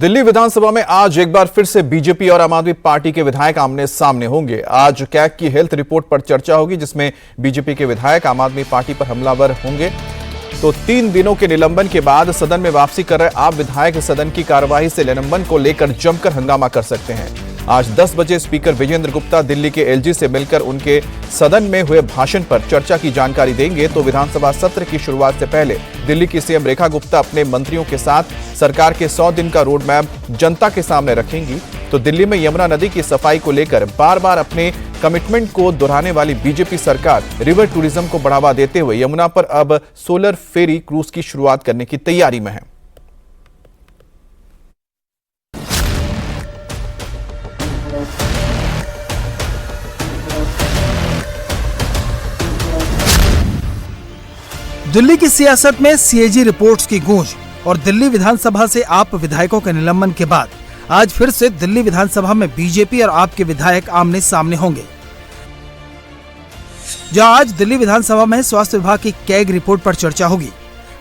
दिल्ली विधानसभा में आज एक बार फिर से बीजेपी और आम आदमी पार्टी के विधायक आमने सामने होंगे। आज कैग की हेल्थ रिपोर्ट पर चर्चा होगी, जिसमें बीजेपी के विधायक आम आदमी पार्टी पर हमलावर होंगे। तो 3 दिनों के निलंबन के बाद सदन में वापसी कर रहे आप विधायक सदन की कार्यवाही से निलंबन को लेकर जमकर हंगामा कर सकते हैं। आज 10 बजे स्पीकर विजेंद्र गुप्ता दिल्ली के एलजी से मिलकर उनके सदन में हुए भाषण पर चर्चा की जानकारी देंगे। तो विधानसभा सत्र की शुरुआत से पहले दिल्ली की सीएम रेखा गुप्ता अपने मंत्रियों के साथ सरकार के 100 दिन का रोड मैप जनता के सामने रखेंगी। तो दिल्ली में यमुना नदी की सफाई को लेकर बार बार अपने कमिटमेंट को दोहराने वाली बीजेपी सरकार रिवर टूरिज्म को बढ़ावा देते हुए यमुना पर अब सोलर फेरी क्रूज की शुरुआत करने की तैयारी में है। दिल्ली की सियासत में सीएजी रिपोर्ट्स की गूंज और दिल्ली विधानसभा से आप विधायकों के निलंबन के बाद आज फिर से दिल्ली विधानसभा में बीजेपी और आप के विधायक आमने सामने होंगे। जहां आज दिल्ली विधानसभा में स्वास्थ्य विभाग की कैग रिपोर्ट पर चर्चा होगी।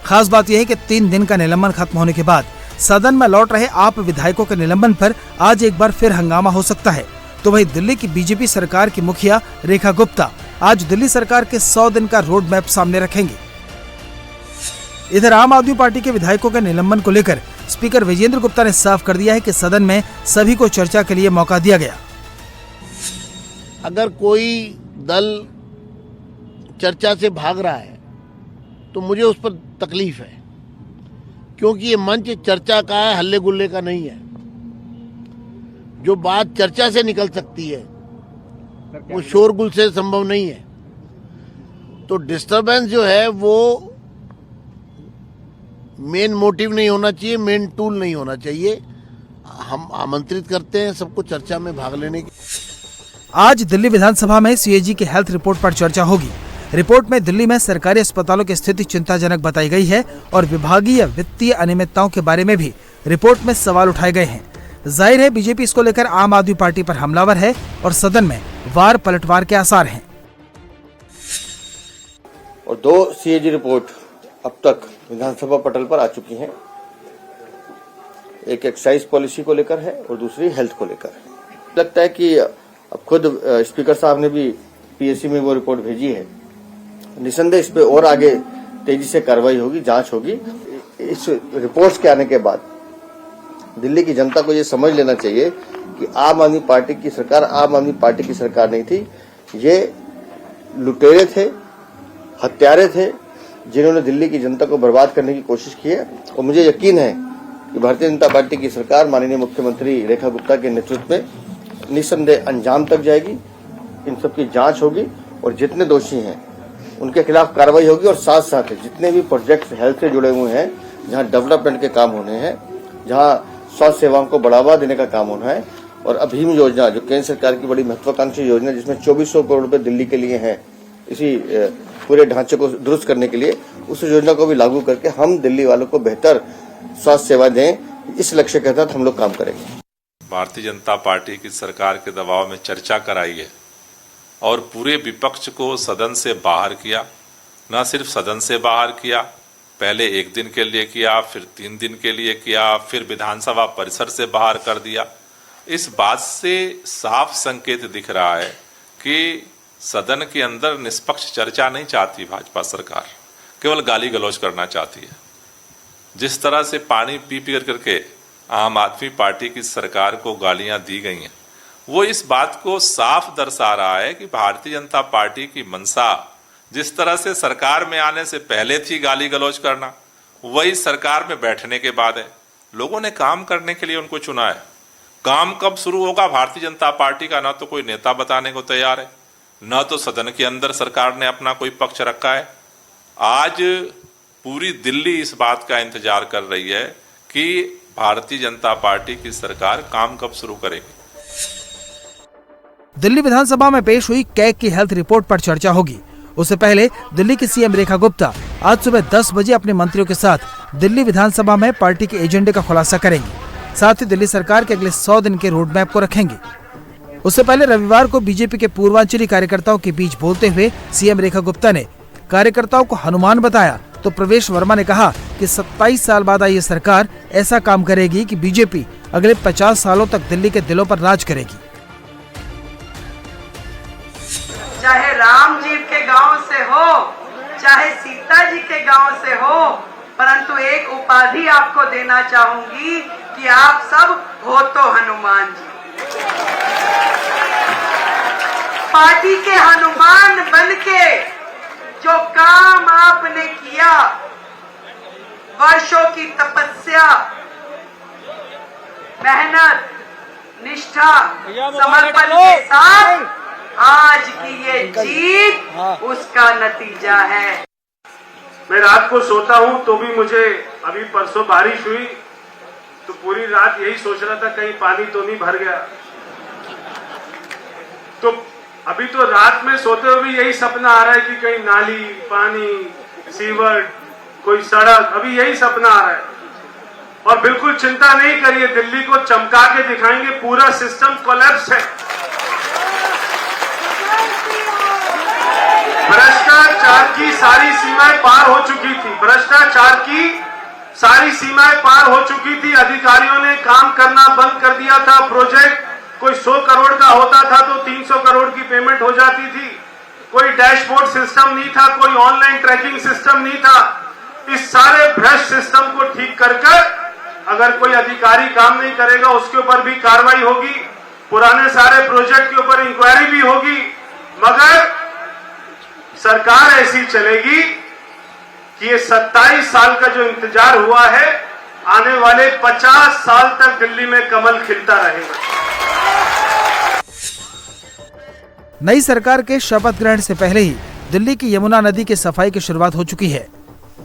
खास बात यह है कि 3 दिन का निलंबन खत्म होने के बाद सदन में लौट रहे आप विधायकों के निलंबन पर आज एक बार फिर हंगामा हो सकता है। तो वही दिल्ली की बीजेपी सरकार की मुखिया रेखा गुप्ता आज दिल्ली सरकार के 100 दिन का रोड मैप सामने रखेंगे। इधर आम आदमी पार्टी के विधायकों के निलंबन को लेकर स्पीकर विजेंद्र गुप्ता ने साफ कर दिया है कि सदन में सभी को चर्चा के लिए मौका दिया गया। अगर कोई दल चर्चा से भाग रहा है तो मुझे उस पर तकलीफ है, क्योंकि ये मंच चर्चा का है, हल्ले गुल्ले का नहीं है। जो बात चर्चा से निकल सकती है वो शोरगुल से संभव नहीं है। तो डिस्टरबेंस जो है वो मेन मोटिव नहीं होना चाहिए, मेन टूल नहीं होना चाहिए। हम आमंत्रित करते हैं सबको चर्चा में भाग लेने की। आज दिल्ली विधानसभा में सीएजी की हेल्थ रिपोर्ट पर चर्चा होगी। रिपोर्ट में दिल्ली में सरकारी अस्पतालों की स्थिति चिंताजनक बताई गई है और विभागीय वित्तीय अनियमितताओं के बारे में भी रिपोर्ट में सवाल उठाए गए हैं। जाहिर है बीजेपी इसको लेकर आम आदमी पार्टी पर हमलावर है और सदन में वार पलटवार के आसार हैं। और 2 सीएजी रिपोर्ट अब तक विधानसभा पटल पर आ चुकी हैं। एक एक्साइज पॉलिसी को लेकर है और दूसरी हेल्थ को लेकर है। लगता है कि अब खुद स्पीकर साहब ने भी पीएससी में वो रिपोर्ट भेजी है। निसंदेह इस पे और आगे तेजी से कार्रवाई होगी, जांच होगी। इस रिपोर्ट्स के आने के बाद दिल्ली की जनता को ये समझ लेना चाहिए कि आम आदमी पार्टी की सरकार आम आदमी पार्टी की सरकार नहीं थी। ये लुटेरे थे, हत्यारे थे, जिन्होंने दिल्ली की जनता को बर्बाद करने की कोशिश की है। और मुझे यकीन है कि भारतीय जनता पार्टी की सरकार माननीय मुख्यमंत्री रेखा गुप्ता के नेतृत्व में निसंदेह अंजाम तक जाएगी। इन सब की जांच होगी और जितने दोषी हैं उनके खिलाफ कार्रवाई होगी। और साथ साथ जितने भी प्रोजेक्ट्स हेल्थ से जुड़े हुए हैं, जहां डेवलपमेंट के काम होने हैं, जहां स्वास्थ्य सेवाओं को बढ़ावा देने का काम होना है, और अभीम योजना जो केंद्र सरकार की बड़ी महत्वाकांक्षी योजना जिसमें 2400 करोड़ रुपए दिल्ली के लिए हैं, इसी पूरे ढांचे को दुरुस्त करने के लिए, उस योजना को भी लागू करके हम दिल्ली वालों को बेहतर स्वास्थ्य सेवा दें, इस लक्ष्य के तहत हम लोग काम करेंगे। भारतीय जनता पार्टी की सरकार के दबाव में चर्चा कराई है और पूरे विपक्ष को सदन से बाहर किया। न सिर्फ सदन से बाहर किया, पहले 1 दिन के लिए किया, फिर 3 दिन के लिए किया, फिर विधानसभा परिसर से बाहर कर दिया। इस बात से साफ संकेत दिख रहा है कि सदन के अंदर निष्पक्ष चर्चा नहीं चाहती भाजपा सरकार, केवल गाली गलौज करना चाहती है। जिस तरह से पानी पी पी करके आम आदमी पार्टी की सरकार को गालियां दी गई हैं, वो इस बात को साफ दर्शा रहा है कि भारतीय जनता पार्टी की मंशा जिस तरह से सरकार में आने से पहले थी गाली गलौज करना, वही सरकार में बैठने के बाद है। लोगों ने काम करने के लिए उनको चुना है। काम कब शुरू होगा भारतीय जनता पार्टी का, ना तो कोई नेता बताने को तैयार है, न तो सदन के अंदर सरकार ने अपना कोई पक्ष रखा है। आज पूरी दिल्ली इस बात का इंतजार कर रही है कि भारतीय जनता पार्टी की सरकार काम कब शुरू करेगी। दिल्ली विधानसभा में पेश हुई कैग की हेल्थ रिपोर्ट पर चर्चा होगी। उससे पहले दिल्ली की सीएम रेखा गुप्ता आज सुबह 10 बजे अपने मंत्रियों के साथ दिल्ली विधानसभा में पार्टी के एजेंडे का खुलासा करेंगे। साथ ही दिल्ली सरकार के अगले 100 दिन के रोड मैप को रखेंगे। उससे पहले रविवार को बीजेपी के पूर्वांचली कार्यकर्ताओं के बीच बोलते हुए सीएम रेखा गुप्ता ने कार्यकर्ताओं को हनुमान बताया तो प्रवेश वर्मा ने कहा कि 27 साल बाद आई ये सरकार ऐसा काम करेगी कि बीजेपी अगले 50 सालों तक दिल्ली के दिलों पर राज करेगी। चाहे राम जी के गांव से हो, चाहे सीता जी के गांव से हो, परंतु एक उपाधि आपको देना चाहूंगी कि आप सब हो तो हनुमान जी। पार्टी के हनुमान बनके जो काम आपने किया, वर्षों की तपस्या, मेहनत, निष्ठा, समर्पण के साथ आज की ये जीत उसका नतीजा है। मैं रात को सोता हूं तो भी मुझे, अभी परसों बारिश हुई तो पूरी रात यही सोच रहा था कहीं पानी तो नहीं भर गया। तो अभी तो रात में सोते हुए भी यही सपना आ रहा है कि कहीं नाली, पानी, सीवर, कोई सड़क, अभी यही सपना आ रहा है। और बिल्कुल चिंता नहीं करिए, दिल्ली को चमका के दिखाएंगे, पूरा सिस्टम कोलैप्स है। भ्रष्टाचार की सारी सीमाएं पार हो चुकी थी, भ्रष्टाचार की सारी सीमाएं पार हो चुकी थी। अधिकारियों ने काम करना बंद कर दिया था। प्रोजेक्ट कोई 100 करोड़ का होता था तो 300 करोड़ की पेमेंट हो जाती थी। कोई डैशबोर्ड सिस्टम नहीं था, कोई ऑनलाइन ट्रैकिंग सिस्टम नहीं था। इस सारे भ्रष्ट सिस्टम को ठीक कर अगर कोई अधिकारी काम नहीं करेगा उसके ऊपर भी कार्रवाई होगी, पुराने सारे प्रोजेक्ट के ऊपर इंक्वायरी भी होगी। मगर सरकार ऐसी चलेगी कि ये 27 साल का जो इंतजार हुआ है, आने वाले 50 साल तक दिल्ली में कमल खिलता रहेगा। नई सरकार के शपथ ग्रहण से पहले ही दिल्ली की यमुना नदी की सफाई की शुरुआत हो चुकी है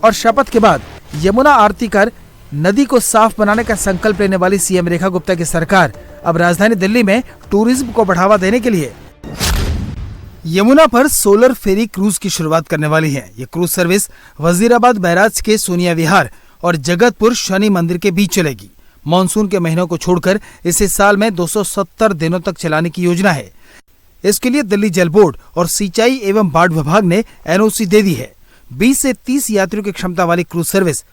और शपथ के बाद यमुना आरती कर नदी को साफ बनाने का संकल्प लेने वाली सीएम रेखा गुप्ता की सरकार अब राजधानी दिल्ली में टूरिज्म को बढ़ावा देने के लिए यमुना पर सोलर फेरी क्रूज की शुरुआत करने वाली है। ये क्रूज सर्विस वजीराबाद बैराज के सोनिया विहार और जगतपुर शनि मंदिर के बीच चलेगी। मानसून के महीनों को छोड़कर इसे साल में 270 दिनों तक चलाने की योजना है। इसके लिए दिल्ली जल बोर्ड और सिंचाई एवं बाढ़ विभाग ने एनओसी दे दी है। 20 से 30 यात्रियों की क्षमता वाली क्रूज सर्विस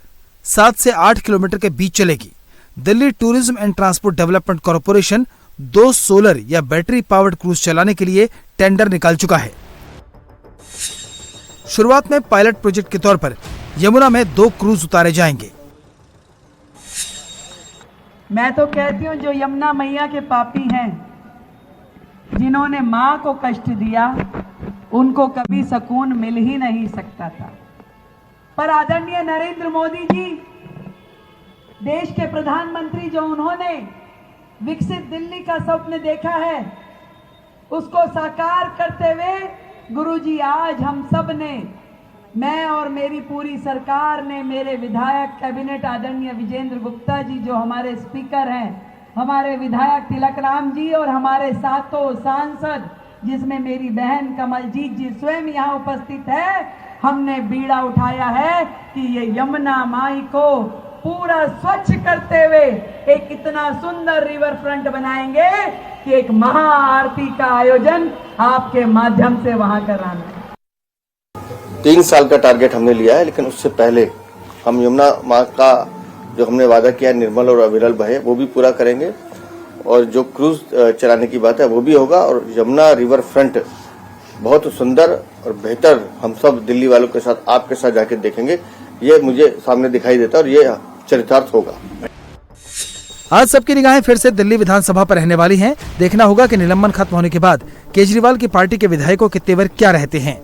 7 से 8 किलोमीटर के बीच चलेगी। Delhi tourism and transport development corporation 2 solar या बैटरी पावर्ड क्रूज चलाने के लिए टेंडर निकाल चुका है। शुरुआत में पायलट प्रोजेक्ट के तौर पर यमुना में 2 क्रूज उतारे जाएंगे। मैं तो कहती हूँ जो यमुना मैया के पापी हैं, जिन्होंने माँ को कष्ट दिया, उनको कभी सुकून मिल ही नहीं सकता था। पर आदरणीय नरेंद्र मोदी जी, देश के प्रधानमंत्री, जो उन्होंने विकसित दिल्ली का स्वप्न देखा है, उसको साकार करते हुए गुरुजी आज हम सब ने, मैं और मेरी पूरी सरकार ने, मेरे विधायक कैबिनेट आदरणीय विजेंद्र गुप्ता जी जो हमारे स्पीकर हैं, हमारे विधायक तिलक राम जी और हमारे सातों सांसद जिसमें मेरी बहन कमलजीत जी स्वयं यहाँ उपस्थित है, हमने बीड़ा उठाया है कि ये यमुना माई को पूरा स्वच्छ करते हुए एक इतना सुंदर रिवर फ्रंट बनाएंगे कि एक महाआरती का आयोजन आपके माध्यम से वहां कराना है। 3 साल का टारगेट हमने लिया है, लेकिन उससे पहले हम यमुना माँ का जो हमने वादा किया है निर्मल और अविरल बहे, वो भी पूरा करेंगे। और जो क्रूज चलाने की बात है वो भी होगा। और यमुना रिवर फ्रंट बहुत सुंदर और बेहतर हम सब दिल्ली वालों के साथ, आपके साथ जाके देखेंगे। ये मुझे सामने दिखाई देता है और ये चरितार्थ होगा। आज सबकी निगाहें फिर से दिल्ली विधानसभा पर रहने वाली हैं। देखना होगा कि निलंबन खत्म होने के बाद केजरीवाल की पार्टी के विधायकों के तेवर क्या रहते हैं।